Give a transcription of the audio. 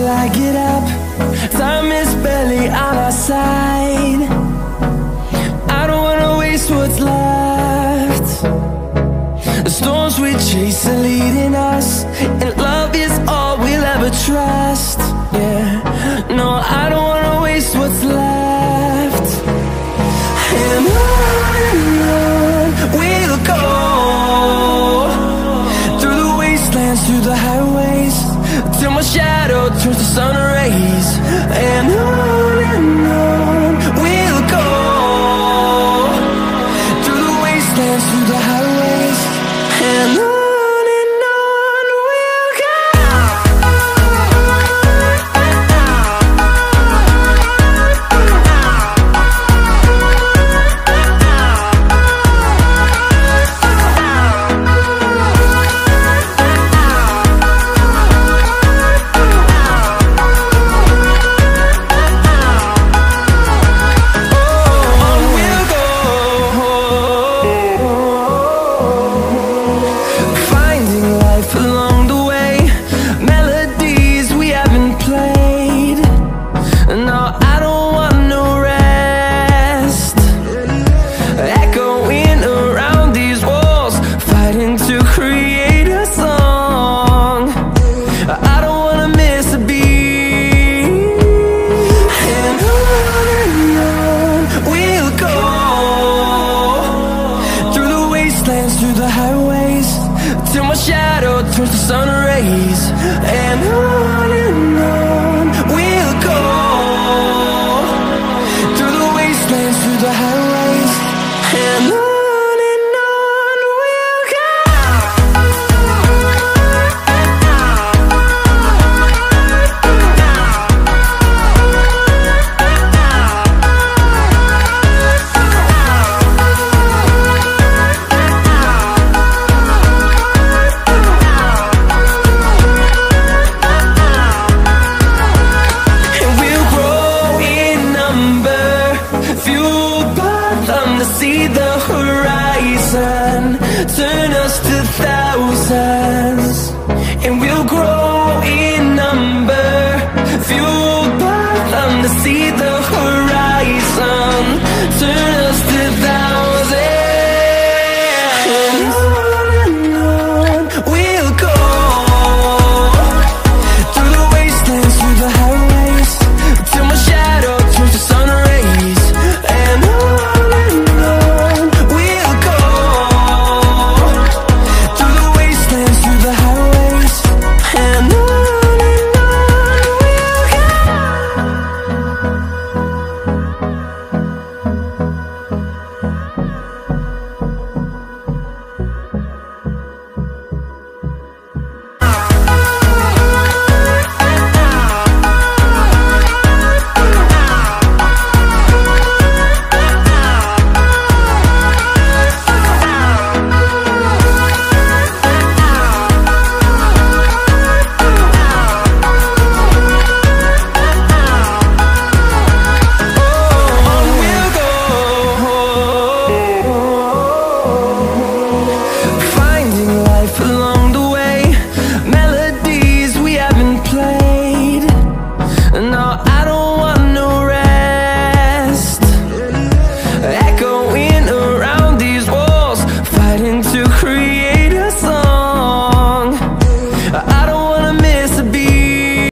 till I get up. Time is barely on our side. I don't wanna waste what's left. The storms we chase are leading us, and love is all we'll ever trust. Yeah, no, I don't wanna waste what's left. And on we'll go, through the wastelands, through the highways, till my shadow turns to sun rays. And on we'll go, through the wastelands, through the highways, and on we'll go. Through the highways, till my shadow turns to sun rays. And on we'll go, through the wastelands, through the highways, and on we'll go. See the horizon, turn us to thousands, and we'll grow in number, fueled by them to see the horizon, turn